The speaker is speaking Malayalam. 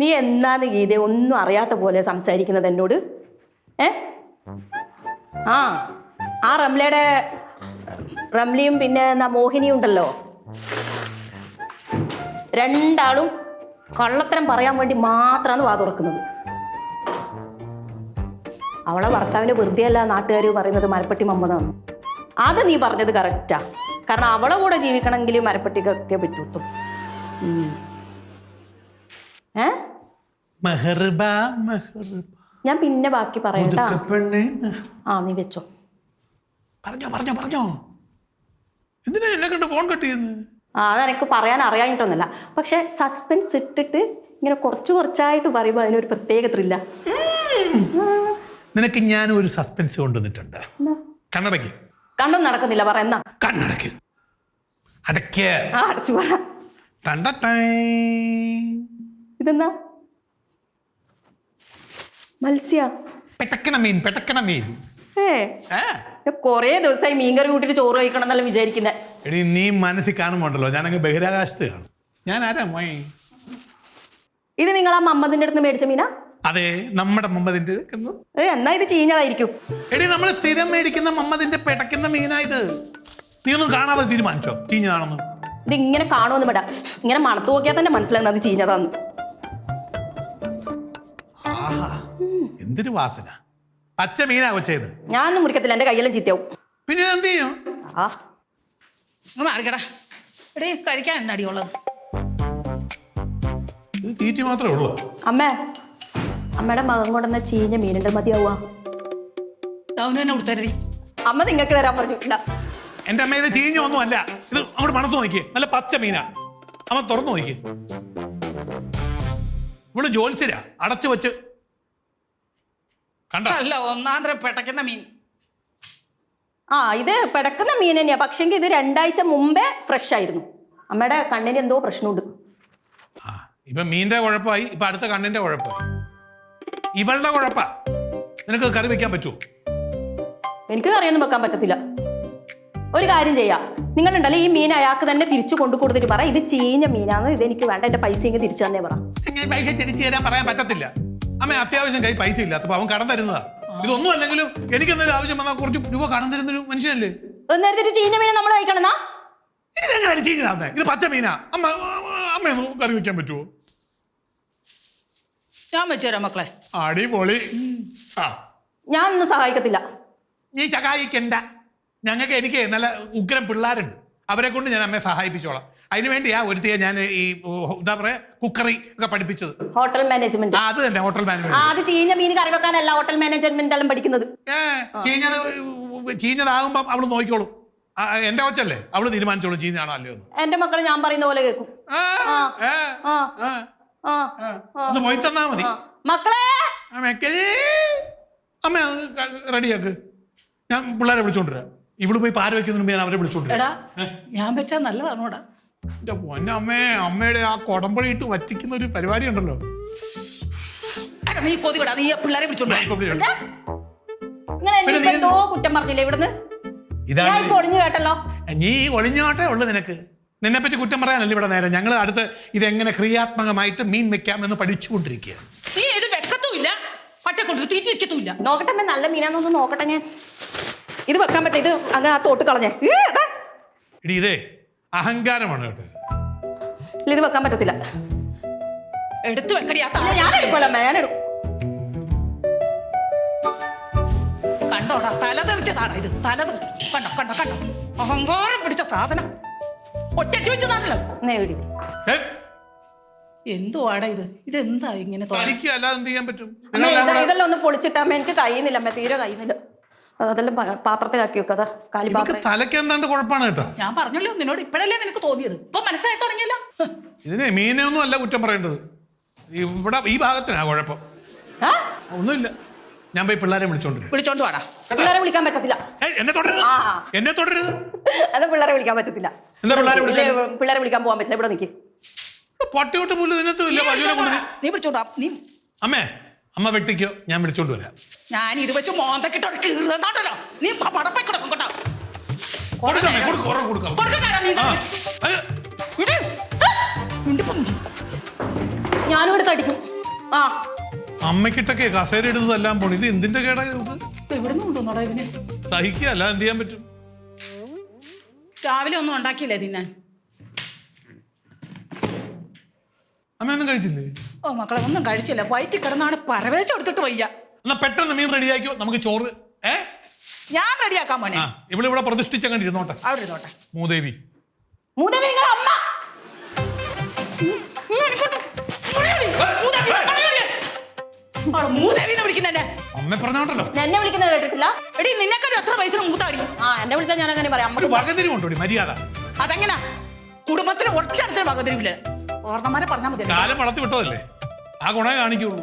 നീ എന്നാന്ന് ഗീത ഒന്നും അറിയാത്ത പോലെ സംസാരിക്കുന്നത് എന്നോട്? ആ റംലയും പിന്നെ മോഹിനിയും ഉണ്ടല്ലോ, രണ്ടാളും കള്ളത്തരം പറയാൻ വേണ്ടി മാത്രമാണ് വാ തുറക്കുന്നത്. അവളെ ഭർത്താവിന് വെറുതെ അല്ല നാട്ടുകാർ പറയുന്നത് മരപ്പട്ടി മമ്മതാണ്. അത് നീ പറഞ്ഞത് കറക്റ്റാ. കാരണം അവളെ കൂടെ ജീവിക്കണമെങ്കിൽ മരപ്പട്ടിക്കൊക്കെ പറ്റൂ. ഞാൻ പിന്നെ ബാക്കി പറയണ്ട. നീ വെച്ചോ. പറഞ്ഞോ. എന്തിനാ എന്നെ കണ്ട് ഫോൺ കട്ട് ചെയ്യുന്നത്? അതെനിക്ക് പറയാൻ അറിയാഞ്ഞിട്ടൊന്നുമല്ല. പക്ഷെ സസ്പെൻസ് ഇട്ടിട്ട് ഇങ്ങനെ കുറച്ചായിട്ട് പറയുമ്പോൾ അതിനൊരു പ്രത്യേക ത്രില്ല. നിനക്ക് ഞാൻ ഒരു സസ്പെൻസ് കൊണ്ടുവന്നിട്ടുണ്ട്. കണ്ണടയ്ക്ക്. കണ്ടൊന്നും നടക്കുന്നില്ല. പറ എന്നാ. കണ്ണടയ്ക്ക്. അടയ്ക്ക്. അടച്ചു പറ. ഇതെന്നാ? മത്സ്യ. പെട്ടക്കണ മീൻ. കൊറേ ദിവസമായി മീൻകറി കൂട്ടിട്ട് ചോറ് കഴിക്കണം എന്നല്ല വിചാരിക്കുന്നേ. എടി നീ മനസ്സിൽ കാണുമ്പോണ്ടല്ലോ ഞാനങ്ങ് ബഹിരാകാശത്ത് കാണും. ഞാൻ ആരാ മോയെ? ഇത് നിങ്ങൾ ആ മമ്മദിന്റെ അടുത്ത് മേടിച്ച മീനാ? അതെ, നമ്മുടെ മമ്മദിന്റെ. എന്നാ ഇത് ചീഞ്ഞതായിരിക്കും. എടി നമ്മൾ സ്ഥിരം മേടിക്കുന്ന മമ്മദിന്റെ പെടക്കുന്ന മീനാ ഇത്. നീ ഒന്നും കാണാതെ തീരുമാനിച്ചോ ചീഞ്ഞതാണെന്ന്? ഇത് ഇങ്ങനെ കാണുമെന്ന് വേണ്ട, ഇങ്ങനെ മണത്ത് നോക്കിയാൽ തന്നെ മനസ്സിലാകുന്നത് അത് ചീഞ്ഞതാന്ന്. എന്തൊരു വാസന. പച്ച മീനാ കൊച്ചേത്. ഞാനൊന്നും മുറിക്കത്തില്ല, എന്റെ കയ്യെല്ലാം ചീത്തയാവും. പിന്നെ എന്ത് ചെയ്യും? മാറിക്കടാ. എടീ കഴിക്കാൻ എന്നാ അടിയുള്ളത്? ഇത് തീറ്റി മാത്രമേ ഉള്ളൂ. അമ്മയുടെ മകൻ കൊണ്ടുവന്ന ചീഞ്ഞ മീനുണ്ട്, മതിയാവുക? അവന് തന്നെ കൊടുത്തരടി. അമ്മ നിങ്ങൾക്ക് തരാൻ പറഞ്ഞു. എന്റെ അമ്മ ഇത് ചീഞ്ഞ ഒന്നും അല്ല. ഇത് അങ്ങോട്ട് മണത്ത് നോക്കിയേ, നല്ല പച്ച മീനാ. അമ്മ തുറന്നു നോക്കിയേ. ഇവിടെ ജോലിശരാ അടച്ചു വെച്ച് കണ്ട. അല്ല, ഒന്നാന്തരം പെട്ടക്കുന്ന മീൻ. ഇത് പെടക്കുന്ന മീൻ തന്നെയാ. പക്ഷെങ്കിൽ ഇത് 2 ആഴ്ച മുമ്പേ ഫ്രഷ് ആയിരുന്നു. അമ്മയുടെ കണ്ണിന് എന്തോ പ്രശ്നമുണ്ട്. ഇപ്പൊ മീനിന്റെ കുഴപ്പമായി, ഇപ്പൊ അടുത്ത കണ്ണിന്റെ കുഴപ്പമായി. ഇവളുടെ കുഴപ്പ. നിനക്ക് കറി വെക്കാൻ പറ്റുമോ? എനിക്ക് കറിയൊന്നും വെക്കാൻ പറ്റത്തില്ല. ഒരു കാര്യം ചെയ്യാം, നിങ്ങളുണ്ടല്ലോ ഈ മീൻ അയാൾക്ക് തന്നെ തിരിച്ചു കൊണ്ടു കൊടുത്തിട്ട് പറ ഇത് ചീഞ്ഞ മീനാണ്, ഇത് എനിക്ക് വേണ്ട, എന്റെ പൈസ ഇങ്ങനെ തിരിച്ചു തന്നെ പറ. പൈസ തിരിച്ചു തരാൻ പറയാൻ പറ്റത്തില്ല. അമ്മ അത്യാവശ്യം കൈ പൈസ ഇല്ല, അപ്പൊ അവൻ കടം തരുന്നതാ. ഇതൊന്നും അല്ലെങ്കിലും എനിക്ക് എന്തെങ്കിലും ആവശ്യം വന്നാൽ കുറച്ച് രൂപ കടം തരുന്നൊരു മനുഷ്യനല്ലേ. നേരത്തെ ചീഞ്ഞ മീനെ നമ്മൾ കഴിക്കണമെന്നാ? ഇതെങ്ങനെ ചീഞ്ഞതാ? ഇത് പച്ച മീനാ. അമ്മയൊന്നും കറി വെക്കാൻ പറ്റുമോ? ഞാൻ വെച്ചുതരാം മക്കളെ. അടിപൊളി. ഞാനൊന്നും സഹായിക്കത്തില്ല. നീ സഹായിക്കണ്ട. എനിക്ക് നല്ല ഉഗ്രം പിള്ളേരുണ്ട്, അവരെ കൊണ്ട് ഞാൻ അമ്മയെ സഹായിപ്പിച്ചോളാം. അതിന് വേണ്ടിയാ ഒരുത്തിയെ ഞാൻ ഈ എന്താ പറയാ കുക്കറി ഒക്കെ പഠിപ്പിച്ചത്. Hotel management. അത് തന്നെ, ഹോട്ടൽ മാനേജ്മെന്റ്. അത് ചീഞ്ഞ മീൻ കറി വെക്കാനല്ല ഹോട്ടൽ മാനേജ്മെന്റ് എല്ലാം പഠിക്കുന്നത്. ചീഞ്ഞതാകുമ്പോ അവള് നോക്കിക്കോളും. എന്റെ കൊച്ചല്ലേ, അവള് തീരുമാനിച്ചോളൂ ചീഞ്ഞാണോ അല്ലയോ. എന്റെ മക്കള് ഞാൻ പറയുന്ന പോലെ കേൾക്കും. ഒന്ന് പോയി തന്നാ മതി മക്കളെ. അമ്മ റെഡിയാക്ക്, ഞാൻ പിള്ളേരെ വിളിച്ചോണ്ടിരാം. ഇവിടെ പോയി പാര വെക്കുന്നതിന് മുമ്പ് ഞാൻ അവരെ വിളിച്ചോണ്ടിരാ. ഞാൻ വെച്ചാൽ നല്ലതാണോടാ? എന്റെ പൊന്നമ്മേ, അമ്മയുടെ ആ കൊടമ്പഴി ഇട്ട് വറ്റിക്കുന്ന ഒരു പരിപാടി ഉണ്ടല്ലോ. നീ കൊതികടാ, നീ പിള്ളേരെ വിളിച്ചോണ്ടോ? എന്തോ കുറ്റം പറഞ്ഞില്ലേ ഇവിടുന്ന്? ഒളിഞ്ഞു കേട്ടല്ലോ. നീ ഒളിഞ്ഞോട്ടെ ഉള്ളു നിനക്ക്. നിന്നെ പറ്റി കുറ്റം പറയാനല്ല ഇവിടെ നേരം. ഞങ്ങൾ അടുത്ത് ഇതെങ്ങനെ ക്രിയാത്മകമായിട്ട് മീൻ വെക്കാം എന്ന് പഠിച്ചുകൊണ്ടിരിക്കുക. നീ ഇത് വെക്കത്തുമില്ല, തീറ്റില്ല. നോക്കട്ടെ നല്ല മീനാന്നൊന്ന് നോക്കട്ടെ ഞാൻ. ഇത് വെക്കാൻ പറ്റ, ഇത് അങ്ങനെ ആ തോട്ട് കളഞ്ഞേ. ഇതേ അഹങ്കാരമാണ് കേട്ടോ. ഇത് വെക്കാൻ പറ്റത്തില്ല. എടുത്തു വെക്കടി. ഞാൻ എടുക്കുമല്ലോ, ഞാനെടുക്കും. കണ്ടോടാ, തല തെറിച്ചതാണ് ഇത്. തല തെറിച്ച് കണ്ടോ അഹങ്കാരം പിടിച്ച സാധനം. ഒറ്റ വെച്ചതാണല്ലോ. എന്തുവാടാ ഇത്? ഇതെന്താ ഇങ്ങനെ? ഇതെല്ലാം ഒന്ന് പൊളിച്ചിട്ടാ എനിക്ക് കഴിയുന്നില്ല. അമ്മ തീരെ കഴിയുന്നില്ല. അതെല്ലാം പാത്രത്തിലാക്കി വെക്കാ. തലയ്ക്ക് എന്താണ്ട് കുഴപ്പമാണ് കേട്ടോ. ഞാൻ പറഞ്ഞല്ലോ നിന്നോട്, ഇപ്പഴല്ലേ നിനക്ക് തോന്നിയത്. ഇപ്പൊ മനസ്സിലായി തുടങ്ങിയല്ലോ. ഇതിനെ മീനെ ഒന്നും അല്ല കുറ്റം പറയേണ്ടത്, ഇവിടെ ഈ ഭാഗത്തിനാ കുഴപ്പം. ഒന്നുമില്ല, ഞാൻ പോയി പിള്ളേരെ വിളിച്ചോണ്ട് വാടാ. പിള്ളേരെ വിളിക്കാൻ പറ്റത്തില്ല. എന്നെ തുടരുത്. അത് പിള്ളേരെ വിളിക്കാൻ പറ്റത്തില്ല. പിള്ളേരെ വിളിക്കാൻ പോകാൻ പറ്റില്ല. ഇവിടെ നിൽക്കും. പട്ടിയോട്ട് പുല്ല് ഇതിനകത്ത് നീ വിളിച്ചോണ്ടാ. നീ അമ്മേ, അമ്മ വെട്ടിക്കോ, ഞാൻ വിളിച്ചോണ്ട് വരാം. ഞാൻ ഇത് വെച്ച് മോന്തക്കിട്ടോ കീറുന്നോ. നീ പടപ്പൊക്കെ കേട്ടോ. കൊടുക്കാം. ഞാനും എടുത്ത് അടിക്കും. ആ അമ്മക്കിട്ടൊക്കെ കസേര എടുത്തതെല്ലാം പോണു. ഇത് എന്തിന്റെ കേടാ? എവിടെ നിന്ന് കൊണ്ടുവന്നോടാ ഇതിന്? സഹിക്കുക, അല്ല എന്ത് ചെയ്യാൻ പറ്റും? രാവിലെ ഒന്നും ഉണ്ടാക്കിയില്ലേ തിന്നാൻ? അമ്മ ഒന്നും കഴിച്ചില്ലേ? ഓ മക്കളെ ഒന്നും കഴിച്ചില്ല. വയറ്റിൽ കിടന്നാണ് പരവേശം എടുത്തിട്ട് വയ്യ. എന്നാ പെട്ടെന്ന് മീൻ റെഡിയാക്കിയോ, നമുക്ക് ചോറ്. ഞാൻ റെഡിയാക്കാൻ മോനെ. ഇവിടെ പ്രതിഷ്ഠിച്ച കണ്ടിരുന്നോട്ടെ. അവിടെ ഇരുന്നോട്ടെ. മൂദേവി നിങ്ങളെ അമ്മ. വിളിക്കുന്നേ അമ്മ പറഞ്ഞോട്ടല്ലോ. എന്നെ വിളിക്കുന്നത് കേട്ടിട്ടില്ല? എടി നിന്നെക്കാളും എത്ര വയസ്സിന് മൂത്താടി? ആ എന്നെ വിളിച്ചാൽ ഞാൻ അങ്ങനെ പറയാം. ഒരു വകതിരി കൊണ്ടോടി മര്യാദ. അതെങ്ങനാ? കുടുംബത്തിന് ഒറ്റ വകതിരിവില്ല. ഓർമ്മമാരെ പറഞ്ഞാൽ മതി. കാലം വളർത്തി വിട്ടതല്ലേ, ആ ഗുണേ കാണിക്കുള്ളൂ.